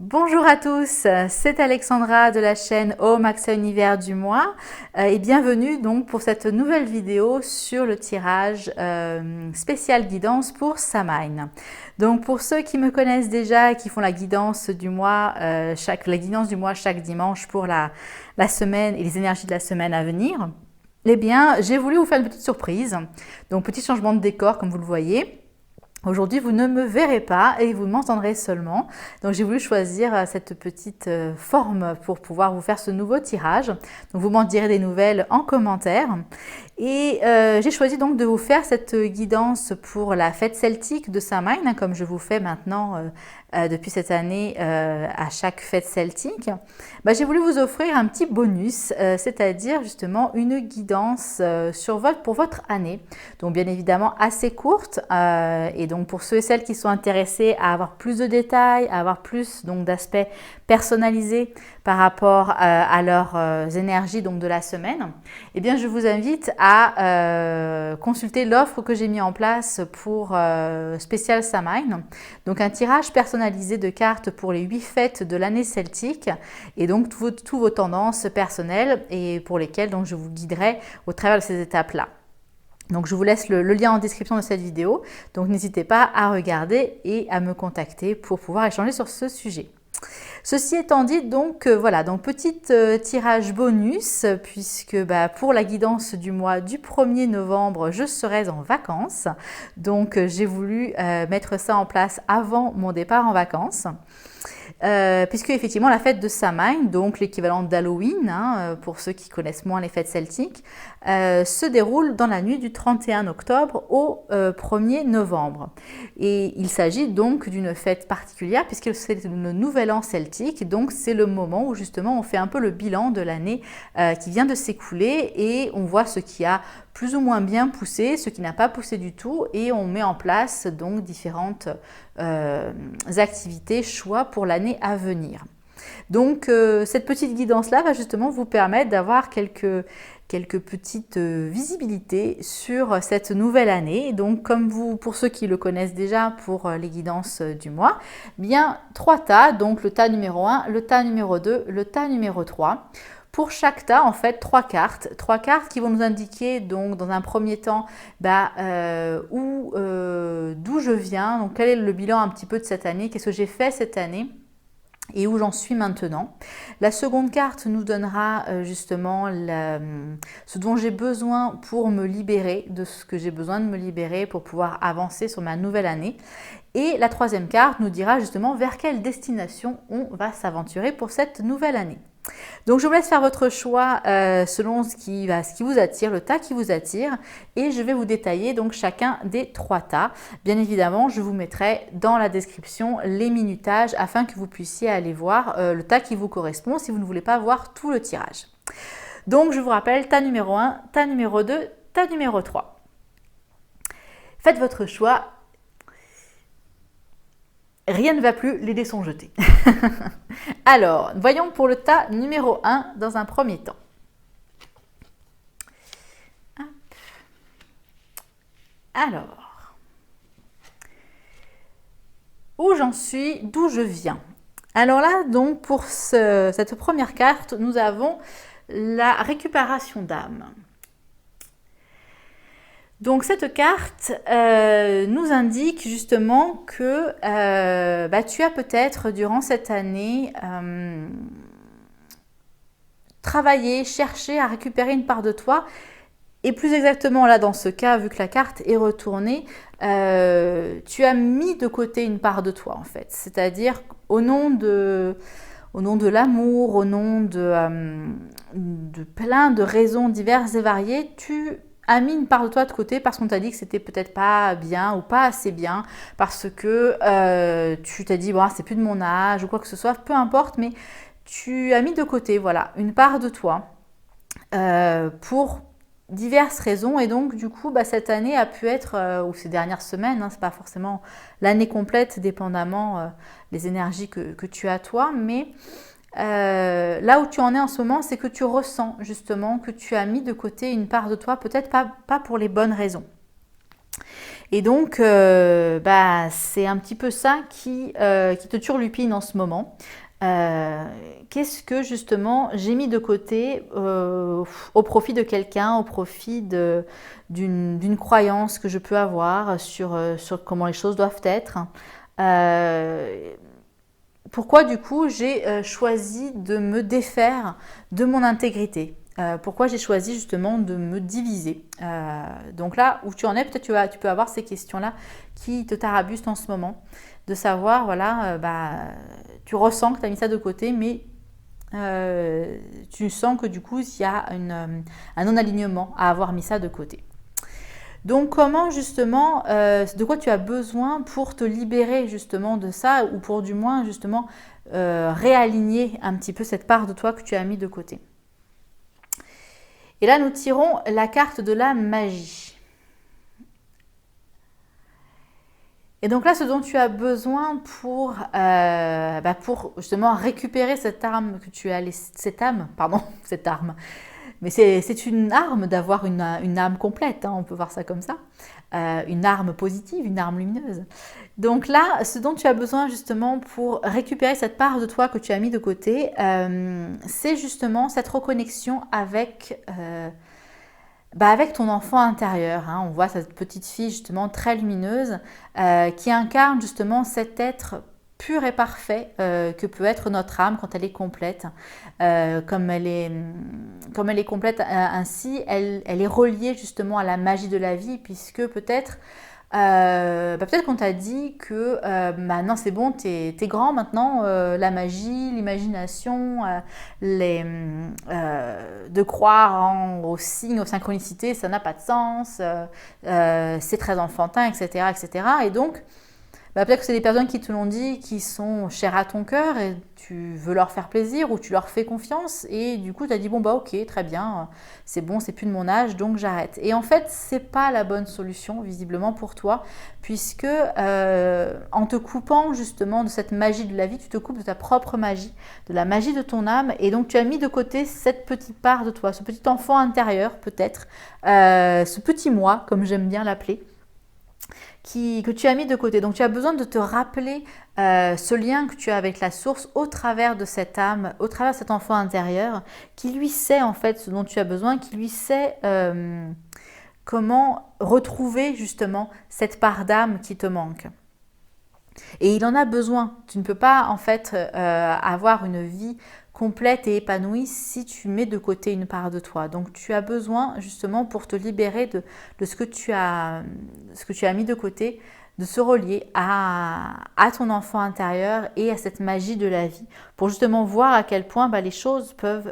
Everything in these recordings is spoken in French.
Bonjour à tous, c'est Alexandra de la chaîne Home Axa Univers du mois et bienvenue donc pour cette nouvelle vidéo sur le tirage spécial guidance pour Samhain. Donc pour ceux qui me connaissent déjà et qui font la guidance du mois, chaque dimanche pour la semaine et les énergies de la semaine à venir, eh bien j'ai voulu vous faire une petite surprise, donc petit changement de décor comme vous le voyez. Aujourd'hui, vous ne me verrez pas et vous m'entendrez seulement. Donc, j'ai voulu choisir cette petite forme pour pouvoir vous faire ce nouveau tirage. Donc, vous m'en direz des nouvelles en commentaire. Et j'ai choisi donc de vous faire cette guidance pour la fête celtique de Samhain, comme je vous fais maintenant depuis cette année à chaque fête celtique. J'ai voulu vous offrir un petit bonus, c'est-à-dire justement une guidance pour votre année. Donc bien évidemment assez courte et donc pour ceux et celles qui sont intéressés à avoir plus de détails, à avoir plus donc d'aspects personnalisés par rapport à leurs énergies donc de la semaine, eh bien je vous invite à consulter l'offre que j'ai mis en place pour spécial Samhain. Donc un tirage personnalisé de cartes pour les 8 fêtes de l'année celtique et donc toutes vos tendances personnelles et pour lesquelles donc je vous guiderai au travers de ces étapes-là. Donc je vous laisse le lien en description de cette vidéo, donc n'hésitez pas à regarder et à me contacter pour pouvoir échanger sur ce sujet. Ceci étant dit, donc voilà, donc petit tirage bonus, puisque pour la guidance du mois du 1er novembre, je serai en vacances. Donc j'ai voulu mettre ça en place avant mon départ en vacances. Puisque effectivement la fête de Samhain, donc l'équivalent d'Halloween, pour ceux qui connaissent moins les fêtes celtiques, se déroule dans la nuit du 31 octobre au 1er novembre. Et il s'agit donc d'une fête particulière puisque c'est le nouvel an celtique, donc c'est le moment où justement on fait un peu le bilan de l'année qui vient de s'écouler et on voit ce qui a plus ou moins bien poussé, ce qui n'a pas poussé du tout et on met en place donc différentes activités, choix pour l'année à venir. Donc cette petite guidance-là va justement vous permettre d'avoir quelques petites visibilités sur cette nouvelle année. Donc comme pour ceux qui le connaissent déjà pour les guidances du mois, bien 3 tas, donc le tas numéro 1, le tas numéro 2, le tas numéro 3. Pour chaque tas, en fait, 3 cartes qui vont nous indiquer donc dans un premier temps d'où je viens, donc quel est le bilan un petit peu de cette année, qu'est-ce que j'ai fait cette année et où j'en suis maintenant. La seconde carte nous donnera justement ce dont j'ai besoin pour me libérer, de ce que j'ai besoin de me libérer pour pouvoir avancer sur ma nouvelle année. Et la troisième carte nous dira justement vers quelle destination on va s'aventurer pour cette nouvelle année. Donc je vous laisse faire votre choix selon ce qui vous attire, le tas qui vous attire et je vais vous détailler donc chacun des 3 tas. Bien évidemment, je vous mettrai dans la description les minutages afin que vous puissiez aller voir le tas qui vous correspond si vous ne voulez pas voir tout le tirage. Donc je vous rappelle, tas numéro 1, tas numéro 2, tas numéro 3. Faites votre choix. Rien ne va plus, les dés sont jetés. Alors, voyons pour le tas numéro 1 dans un premier temps. Alors, où j'en suis, d'où je viens. Alors là, donc, pour cette première carte, nous avons la récupération d'âme. Donc cette carte nous indique justement que tu as peut-être durant cette année travaillé, cherché à récupérer une part de toi. Et plus exactement là dans ce cas, vu que la carte est retournée, tu as mis de côté une part de toi en fait. C'est-à-dire au nom de l'amour, au nom de plein de raisons diverses et variées, tu a mis une part de toi de côté parce qu'on t'a dit que c'était peut-être pas bien ou pas assez bien, parce que tu t'as dit bon, c'est plus de mon âge ou quoi que ce soit, peu importe, mais tu as mis de côté voilà une part de toi pour diverses raisons et donc du coup cette année a pu être ou ces dernières semaines, c'est pas forcément l'année complète dépendamment des énergies que tu as toi, mais là où tu en es en ce moment, c'est que tu ressens justement que tu as mis de côté une part de toi, peut-être pas pour les bonnes raisons. Et donc, c'est un petit peu ça qui te turlupine en ce moment. Qu'est-ce que justement j'ai mis de côté au profit de quelqu'un, au profit d'une croyance que je peux avoir sur comment les choses doivent être. Pourquoi du coup j'ai choisi de me défaire de mon intégrité? Pourquoi j'ai choisi justement de me diviser? Donc là où tu en es, peut-être tu peux avoir ces questions-là qui te tarabustent en ce moment, de savoir, voilà, tu ressens que tu as mis ça de côté, mais tu sens que du coup il y a un non-alignement à avoir mis ça de côté. Donc comment justement, de quoi tu as besoin pour te libérer justement de ça, ou pour du moins justement réaligner un petit peu cette part de toi que tu as mis de côté. Et là nous tirons la carte de la magie. Et donc là, ce dont tu as besoin pour justement récupérer cette arme que tu as laissée, cette arme. Mais c'est une arme d'avoir une âme complète, hein, on peut voir ça comme ça. Une arme positive, une arme lumineuse. Donc là, ce dont tu as besoin justement pour récupérer cette part de toi que tu as mis de côté, c'est justement cette reconnexion avec ton enfant intérieur. Hein. On voit cette petite fille justement très lumineuse qui incarne justement cet être pur et parfait que peut être notre âme quand elle est complète. Comme elle est complète ainsi, elle est reliée justement à la magie de la vie, puisque peut-être qu'on t'a dit que non, c'est bon, t'es grand maintenant, la magie, l'imagination, de croire aux signes, aux synchronicités, ça n'a pas de sens, c'est très enfantin, etc., etc. Et donc, peut-être que c'est des personnes qui te l'ont dit, qui sont chères à ton cœur et tu veux leur faire plaisir ou tu leur fais confiance et du coup tu as dit bon ok, très bien, c'est bon, c'est plus de mon âge donc j'arrête. Et en fait c'est pas la bonne solution visiblement pour toi, puisque en te coupant justement de cette magie de la vie, tu te coupes de ta propre magie, de la magie de ton âme, et donc tu as mis de côté cette petite part de toi, ce petit enfant intérieur peut-être, ce petit moi comme j'aime bien l'appeler, que tu as mis de côté. Donc tu as besoin de te rappeler ce lien que tu as avec la source au travers de cette âme, au travers de cet enfant intérieur qui lui sait en fait ce dont tu as besoin, qui lui sait comment retrouver justement cette part d'âme qui te manque. Et il en a besoin. Tu ne peux pas en fait avoir une vie complète et épanouie si tu mets de côté une part de toi. Donc tu as besoin justement pour te libérer de ce que tu as mis de côté, de se relier à ton enfant intérieur et à cette magie de la vie, pour justement voir à quel point les choses peuvent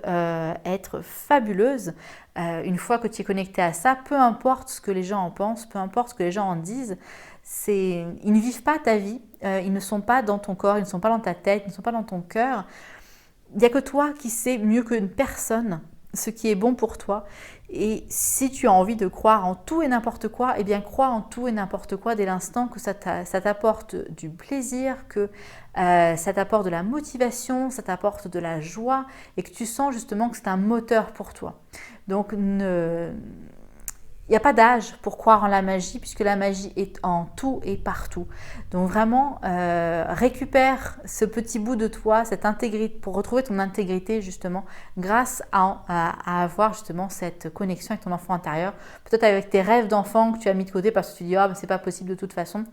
être fabuleuses une fois que tu es connecté à ça, peu importe ce que les gens en pensent, peu importe ce que les gens en disent. Ils ne vivent pas ta vie, ils ne sont pas dans ton corps, ils ne sont pas dans ta tête, ils ne sont pas dans ton cœur. Il n'y a que toi qui sais mieux qu'une personne ce qui est bon pour toi. Et si tu as envie de croire en tout et n'importe quoi, eh bien crois en tout et n'importe quoi dès l'instant que ça t'apporte du plaisir, que ça t'apporte de la motivation, ça t'apporte de la joie et que tu sens justement que c'est un moteur pour toi. Donc il n'y a pas d'âge pour croire en la magie, puisque la magie est en tout et partout. Donc vraiment, récupère ce petit bout de toi, cette intégrité, pour retrouver ton intégrité justement, grâce à avoir justement cette connexion avec ton enfant intérieur. Peut-être avec tes rêves d'enfant que tu as mis de côté parce que tu dis « Ah, mais c'est pas possible de toute façon ».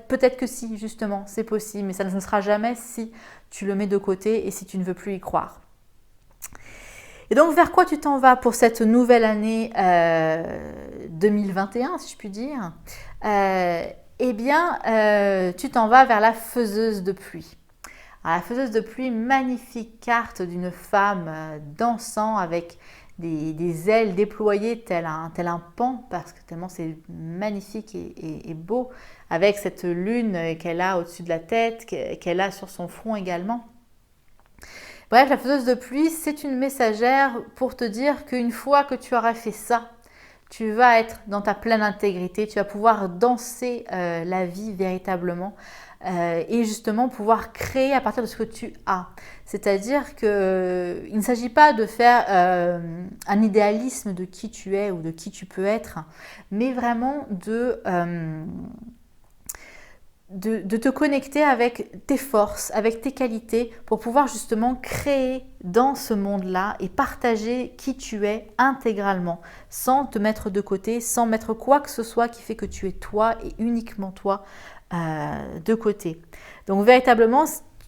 Peut-être que si, justement, c'est possible, mais ça ne sera jamais si tu le mets de côté et si tu ne veux plus y croire. Et donc, vers quoi tu t'en vas pour cette nouvelle année 2021, si je puis dire? Tu t'en vas vers la faiseuse de pluie. Alors, la faiseuse de pluie, magnifique carte d'une femme dansant avec des ailes déployées tel un pan, parce que tellement c'est magnifique et beau, avec cette lune qu'elle a au-dessus de la tête, qu'elle a sur son front également. Bref, la faiseuse de pluie, c'est une messagère pour te dire qu'une fois que tu auras fait ça, tu vas être dans ta pleine intégrité, tu vas pouvoir danser la vie véritablement et justement pouvoir créer à partir de ce que tu as. C'est-à-dire qu'il ne s'agit pas de faire un idéalisme de qui tu es ou de qui tu peux être, mais vraiment de te connecter avec tes forces, avec tes qualités pour pouvoir justement créer dans ce monde-là et partager qui tu es intégralement, sans te mettre de côté, sans mettre quoi que ce soit qui fait que tu es toi et uniquement toi de côté. Donc véritablement,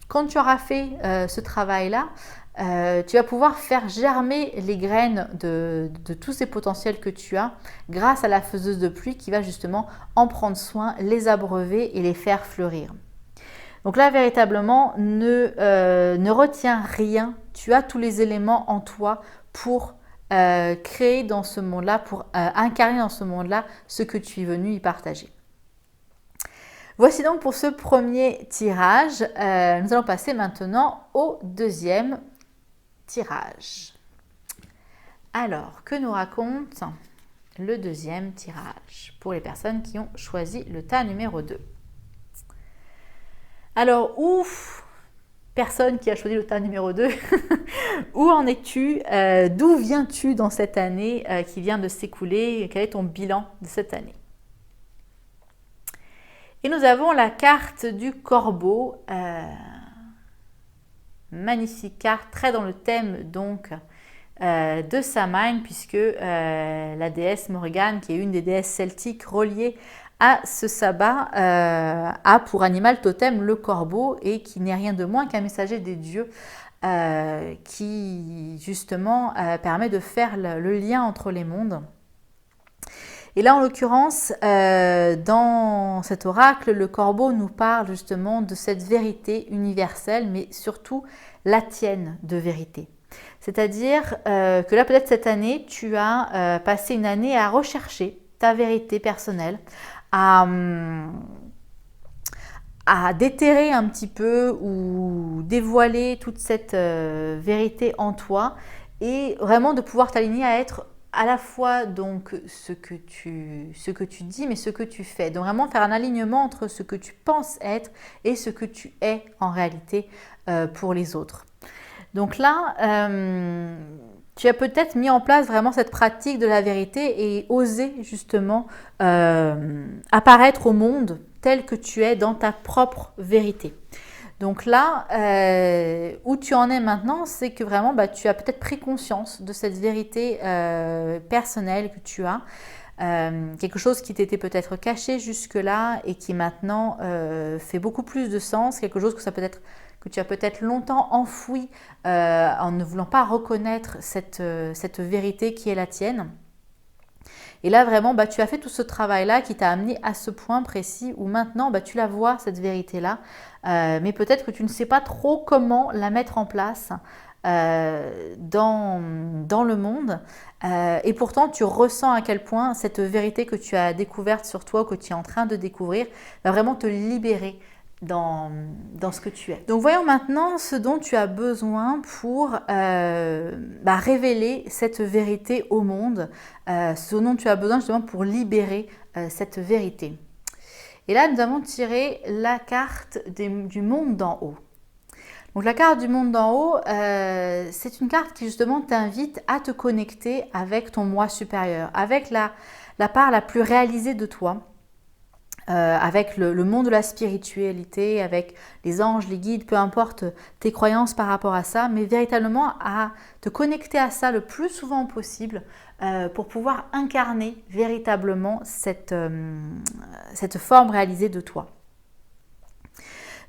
quand tu auras fait ce travail-là, tu vas pouvoir faire germer les graines de tous ces potentiels que tu as grâce à la faiseuse de pluie qui va justement en prendre soin, les abreuver et les faire fleurir. Donc là, véritablement, ne retiens rien. Tu as tous les éléments en toi pour créer dans ce monde-là, pour incarner dans ce monde-là ce que tu es venu y partager. Voici donc pour ce premier tirage. Nous allons passer maintenant au deuxième tirage. Alors, que nous raconte le deuxième tirage pour les personnes qui ont choisi le tas numéro 2? Alors, ouf, personne qui a choisi le tas numéro 2, où en es-tu? D'où viens-tu dans cette année qui vient de s'écouler? Quel est ton bilan de cette année? Et nous avons la carte du corbeau. Magnifique carte, très dans le thème donc de Samhain, puisque la déesse Morgane, qui est une des déesses celtiques reliées à ce sabbat, a pour animal totem le corbeau et qui n'est rien de moins qu'un messager des dieux qui justement permet de faire le lien entre les mondes. Et là, en l'occurrence, dans cet oracle, le corbeau nous parle justement de cette vérité universelle, mais surtout la tienne de vérité. C'est-à-dire que là, peut-être cette année, tu as passé une année à rechercher ta vérité personnelle, à déterrer un petit peu ou dévoiler toute cette vérité en toi et vraiment de pouvoir t'aligner à être à la fois donc ce que tu dis, mais ce que tu fais. Donc vraiment faire un alignement entre ce que tu penses être et ce que tu es en réalité pour les autres. Donc là, tu as peut-être mis en place vraiment cette pratique de la vérité et osé justement apparaître au monde tel que tu es dans ta propre vérité. Donc là, où tu en es maintenant, c'est que vraiment, tu as peut-être pris conscience de cette vérité personnelle que tu as, quelque chose qui t'était peut-être caché jusque-là et qui maintenant fait beaucoup plus de sens, quelque chose que tu as peut-être longtemps enfoui en ne voulant pas reconnaître cette vérité qui est la tienne. Et là, vraiment, tu as fait tout ce travail-là qui t'a amené à ce point précis où maintenant, tu la vois, cette vérité-là. Mais peut-être que tu ne sais pas trop comment la mettre en place dans le monde. Et pourtant, tu ressens à quel point cette vérité que tu as découverte sur toi, que tu es en train de découvrir, va vraiment te libérer dans ce que tu es. Donc voyons maintenant ce dont tu as besoin pour révéler cette vérité au monde, ce dont tu as besoin justement pour libérer cette vérité. Et là, nous avons tiré la carte du monde d'en haut. Donc la carte du monde d'en haut, c'est une carte qui justement t'invite à te connecter avec ton moi supérieur, avec la part la plus réalisée de toi, avec le monde de la spiritualité, avec les anges, les guides, peu importe tes croyances par rapport à ça, mais véritablement à te connecter à ça le plus souvent possible pour pouvoir incarner véritablement cette forme réalisée de toi.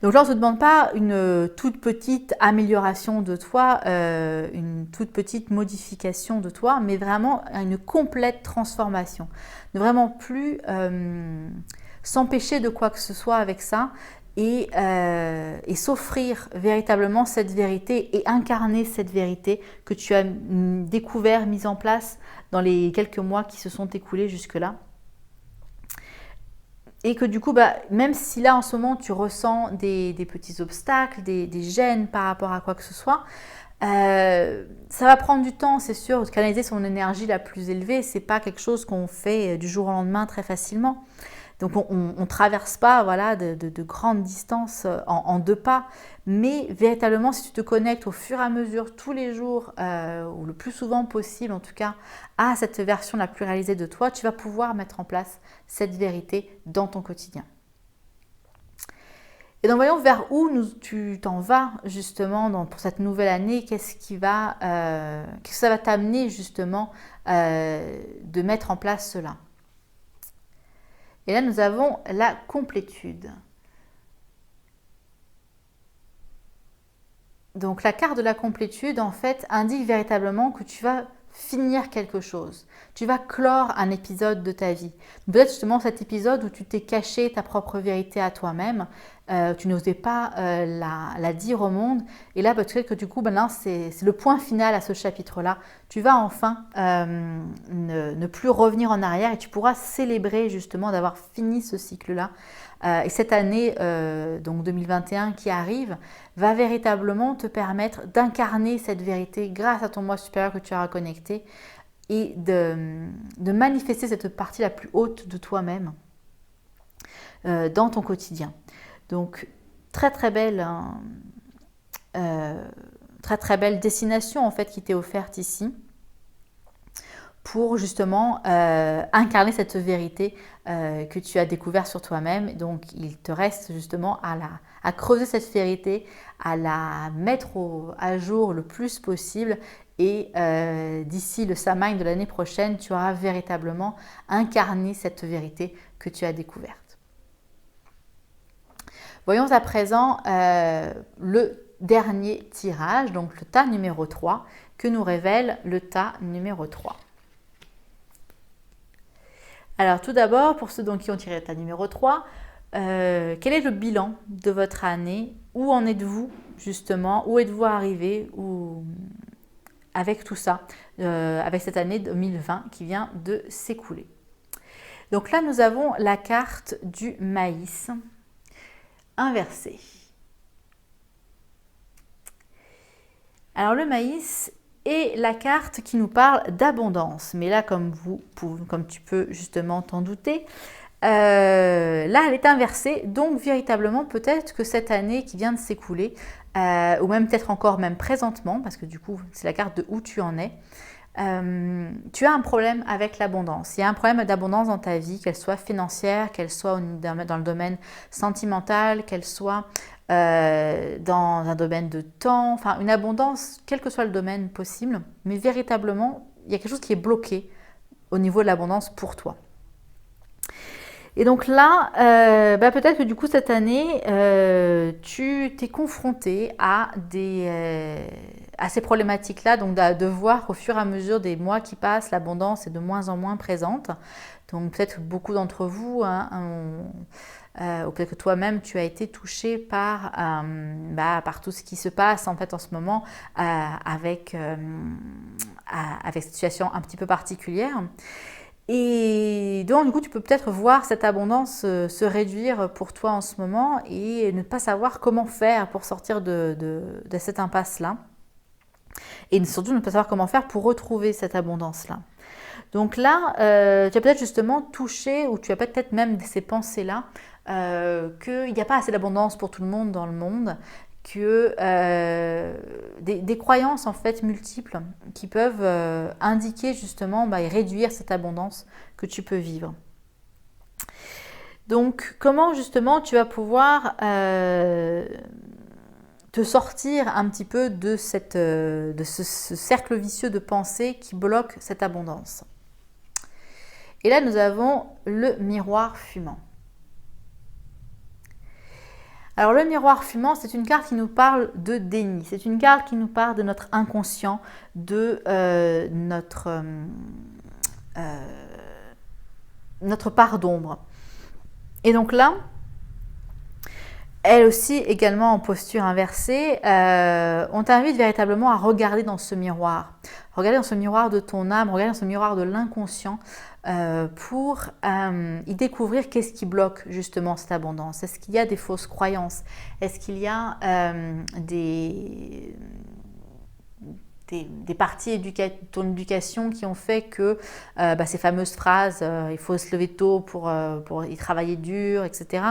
Donc là, on ne se demande pas une toute petite amélioration de toi, une toute petite modification de toi, mais vraiment une complète transformation. Ne vraiment plus s'empêcher de quoi que ce soit avec ça et s'offrir véritablement cette vérité et incarner cette vérité que tu as découvert, mise en place dans les quelques mois qui se sont écoulés jusque-là. Et que du coup, même si là en ce moment tu ressens des petits obstacles, des gênes par rapport à quoi que ce soit, Ça va prendre du temps, c'est sûr, de canaliser son énergie la plus élevée. C'est pas quelque chose qu'on fait du jour au lendemain très facilement. Donc on ne traverse pas voilà, de grandes distances en 2 pas, mais véritablement si tu te connectes au fur et à mesure, tous les jours, ou le plus souvent possible en tout cas, à cette version la plus réalisée de toi, tu vas pouvoir mettre en place cette vérité dans ton quotidien. Et donc voyons vers où tu t'en vas justement pour cette nouvelle année, qu'est-ce que ça va t'amener justement de mettre en place cela. Et là, nous avons la complétude. Donc, la carte de la complétude, en fait, indique véritablement que tu vas finir quelque chose. Tu vas clore un épisode de ta vie. Peut-être justement cet épisode où tu t'es caché ta propre vérité à toi-même, tu n'osais pas la dire au monde. Et là, peut-être que du coup, maintenant, c'est le point final à ce chapitre-là. Tu vas enfin ne plus revenir en arrière et tu pourras célébrer justement d'avoir fini ce cycle-là. Et cette année, donc 2021 qui arrive, va véritablement te permettre d'incarner cette vérité grâce à ton moi supérieur que tu auras connecté et de manifester cette partie la plus haute de toi-même dans ton quotidien. Donc, très très belle destination en fait qui t'est offerte ici pour justement incarner cette vérité que tu as découverte sur toi-même. Donc, il te reste justement à creuser cette vérité, à la mettre à jour le plus possible. Et d'ici le Samhain de l'année prochaine, tu auras véritablement incarné cette vérité que tu as découverte. Voyons à présent le dernier tirage, donc le tas numéro 3, que nous révèle le tas numéro 3. Alors tout d'abord, pour ceux qui ont tiré le tas numéro 3, quel est le bilan de votre année? Où en êtes-vous justement? Où êtes-vous arrivé avec tout ça, avec cette année 2020 qui vient de s'écouler? Donc là, nous avons la carte du maïs inversée. Alors le maïs est la carte qui nous parle d'abondance. Mais là, comme tu peux justement t'en douter, là elle est inversée. Donc véritablement, peut-être que cette année qui vient de s'écouler, ou même peut-être encore même présentement, parce que du coup c'est la carte de où tu en es, tu as un problème avec l'abondance. Il y a un problème d'abondance dans ta vie, qu'elle soit financière, qu'elle soit dans le domaine sentimental, qu'elle soit dans un domaine de temps, enfin une abondance, quel que soit le domaine possible, mais véritablement, il y a quelque chose qui est bloqué au niveau de l'abondance pour toi. Et donc là, peut-être que du coup cette année, tu t'es confronté à ces problématiques-là, donc de voir qu'au fur et à mesure des mois qui passent, l'abondance est de moins en moins présente. Donc peut-être beaucoup d'entre vous, ou peut-être que toi-même tu as été touché par tout ce qui se passe en fait en ce moment avec cette situation un petit peu particulière. Et donc du coup tu peux peut-être voir cette abondance se réduire pour toi en ce moment et ne pas savoir comment faire pour sortir de cette impasse-là. Et surtout ne pas savoir comment faire pour retrouver cette abondance-là. Donc là, tu as peut-être justement touché, ou tu as peut-être même ces pensées-là, qu'il n'y a pas assez d'abondance pour tout le monde dans le monde, que des croyances en fait multiples qui peuvent indiquer justement et réduire cette abondance que tu peux vivre. Donc comment justement tu vas pouvoir te sortir un petit peu de ce cercle vicieux de pensée qui bloque cette abondance. Et là, nous avons le miroir fumant. Alors, le miroir fumant, c'est une carte qui nous parle de déni. C'est une carte qui nous parle de notre inconscient, de notre part d'ombre. Et donc là, elle aussi également en posture inversée, on t'invite véritablement à regarder dans ce miroir. Regarder dans ce miroir de ton âme, regarder dans ce miroir de l'inconscient pour y découvrir qu'est-ce qui bloque justement cette abondance. Est-ce qu'il y a des fausses croyances? Est-ce qu'il y a des parties de ton éducation qui ont fait que ces fameuses phrases il faut se lever tôt pour y travailler dur, etc.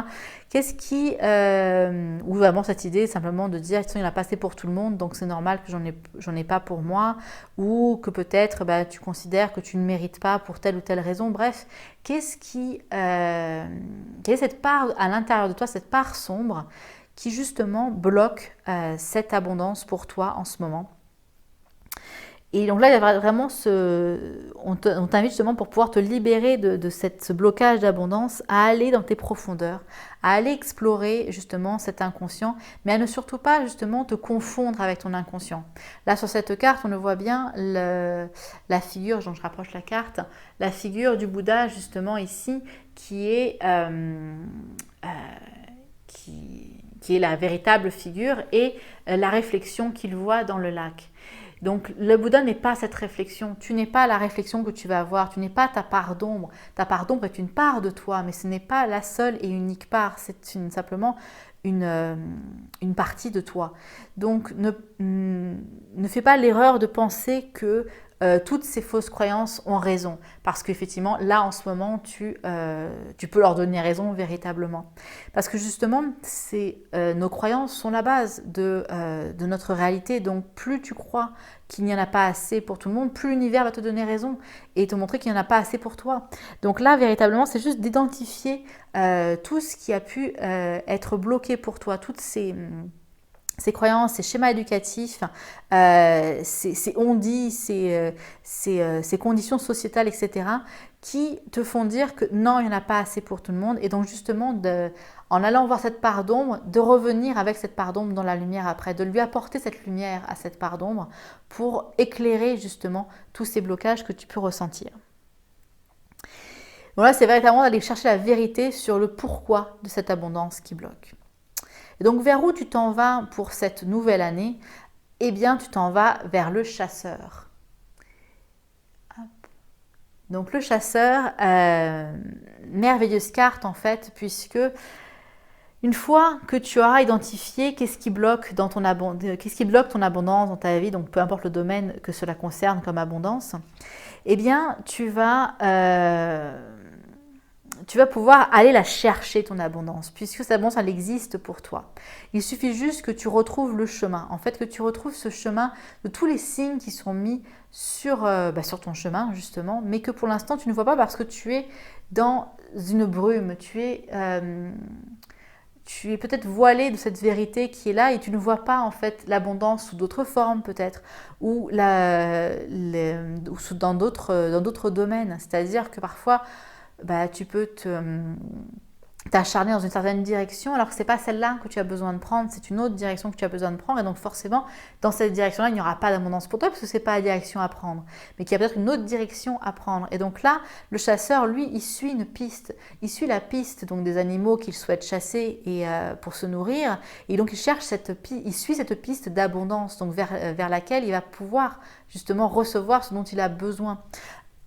Qu'est-ce qui ou vraiment cette idée simplement de dire il n'y en a pas assez pour tout le monde, donc c'est normal que j'en ai pas pour moi, ou que peut-être tu considères que tu ne mérites pas pour telle ou telle raison. Bref, quelle est cette part à l'intérieur de toi, cette part sombre qui justement bloque cette abondance pour toi en ce moment. Et donc là, il y a vraiment on t'invite justement pour pouvoir te libérer de ce blocage d'abondance à aller dans tes profondeurs, à aller explorer justement cet inconscient, mais à ne surtout pas justement te confondre avec ton inconscient. Là, sur cette carte, on le voit bien, la figure, donc je rapproche la carte, la figure du Bouddha justement ici, qui est la véritable figure et la réflexion qu'il voit dans le lac. Donc le Bouddha n'est pas cette réflexion, tu n'es pas la réflexion que tu vas avoir, tu n'es pas ta part d'ombre. Ta part d'ombre est une part de toi, mais ce n'est pas la seule et unique part, c'est simplement une partie de toi. Donc ne fais pas l'erreur de penser que toutes ces fausses croyances ont raison, parce qu'effectivement là en ce moment tu peux leur donner raison véritablement, parce que justement nos croyances sont la base de notre réalité. Donc plus tu crois qu'il n'y en a pas assez pour tout le monde, plus l'univers va te donner raison et te montrer qu'il n'y en a pas assez pour toi. Donc là véritablement c'est juste d'identifier tout ce qui a pu être bloqué pour toi, toutes ces croyances, ces schémas éducatifs, ces on-dit, ces conditions sociétales, etc., qui te font dire que non, il n'y en a pas assez pour tout le monde. Et donc justement, en allant voir cette part d'ombre, de revenir avec cette part d'ombre dans la lumière après, de lui apporter cette lumière à cette part d'ombre pour éclairer justement tous ces blocages que tu peux ressentir. Donc là, c'est véritablement d'aller chercher la vérité sur le pourquoi de cette abondance qui bloque. Et donc vers où tu t'en vas pour cette nouvelle année? Eh bien tu t'en vas vers le chasseur. Hop. Donc le chasseur, merveilleuse carte en fait, puisque une fois que tu auras identifié qu'est-ce qui bloque ton abondance dans ta vie, donc peu importe le domaine que cela concerne comme abondance, eh bien tu vas pouvoir aller la chercher, ton abondance, puisque cette abondance, elle existe pour toi. Il suffit juste que tu retrouves le chemin, en fait, que tu retrouves ce chemin de tous les signes qui sont mis sur ton chemin, justement, mais que pour l'instant, tu ne vois pas parce que tu es dans une brume, tu es peut-être voilé de cette vérité qui est là et tu ne vois pas, en fait, l'abondance sous d'autres formes, peut-être, ou dans d'autres domaines. C'est-à-dire que parfois, tu peux t'acharner dans une certaine direction alors que ce n'est pas celle-là que tu as besoin de prendre, c'est une autre direction que tu as besoin de prendre, et donc forcément dans cette direction-là il n'y aura pas d'abondance pour toi parce que ce n'est pas la direction à prendre, mais qu'il y a peut-être une autre direction à prendre. Et donc là le chasseur, lui, il suit une piste, il suit la piste donc des animaux qu'il souhaite chasser et pour se nourrir, et donc il suit cette piste d'abondance, donc vers laquelle il va pouvoir justement recevoir ce dont il a besoin.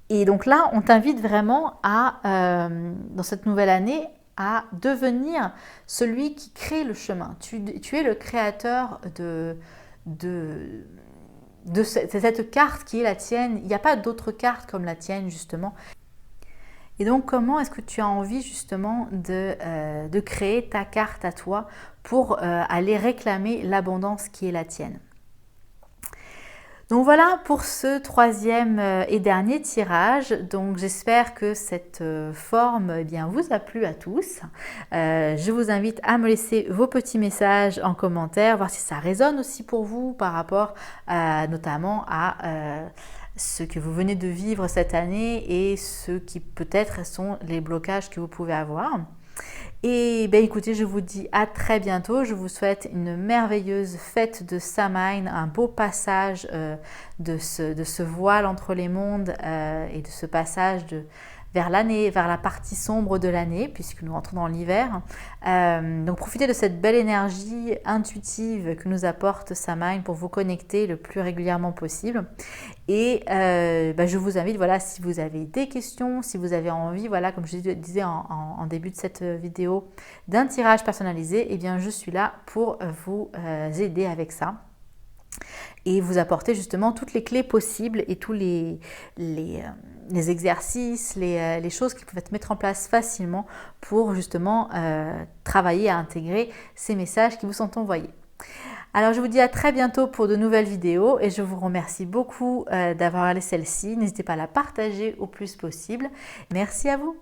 Et donc là, on t'invite vraiment dans cette nouvelle année, à devenir celui qui crée le chemin. Tu es le créateur de cette carte qui est la tienne. Il n'y a pas d'autre carte comme la tienne, justement. Et donc, comment est-ce que tu as envie, justement, de créer ta carte à toi pour aller réclamer l'abondance qui est la tienne? Donc voilà pour ce troisième et dernier tirage. Donc j'espère que cette forme vous a plu à tous. Je vous invite à me laisser vos petits messages en commentaire, voir si ça résonne aussi pour vous par rapport notamment à ce que vous venez de vivre cette année et ce qui peut-être sont les blocages que vous pouvez avoir. Et écoutez, je vous dis à très bientôt. Je vous souhaite une merveilleuse fête de Samhain, un beau passage de ce voile entre les mondes et de ce passage vers l'année, vers la partie sombre de l'année, puisque nous rentrons dans l'hiver. Donc profitez de cette belle énergie intuitive que nous apporte Samhain pour vous connecter le plus régulièrement possible. Et je vous invite, voilà, si vous avez des questions, si vous avez envie, voilà, comme je disais en début de cette vidéo, d'un tirage personnalisé, eh bien je suis là pour vous aider avec ça. et vous apporter justement toutes les clés possibles et tous les exercices, les choses qui peuvent être mettre en place facilement pour justement travailler à intégrer ces messages qui vous sont envoyés. Alors je vous dis à très bientôt pour de nouvelles vidéos et je vous remercie beaucoup d'avoir regardé celle-ci. N'hésitez pas à la partager au plus possible. Merci à vous.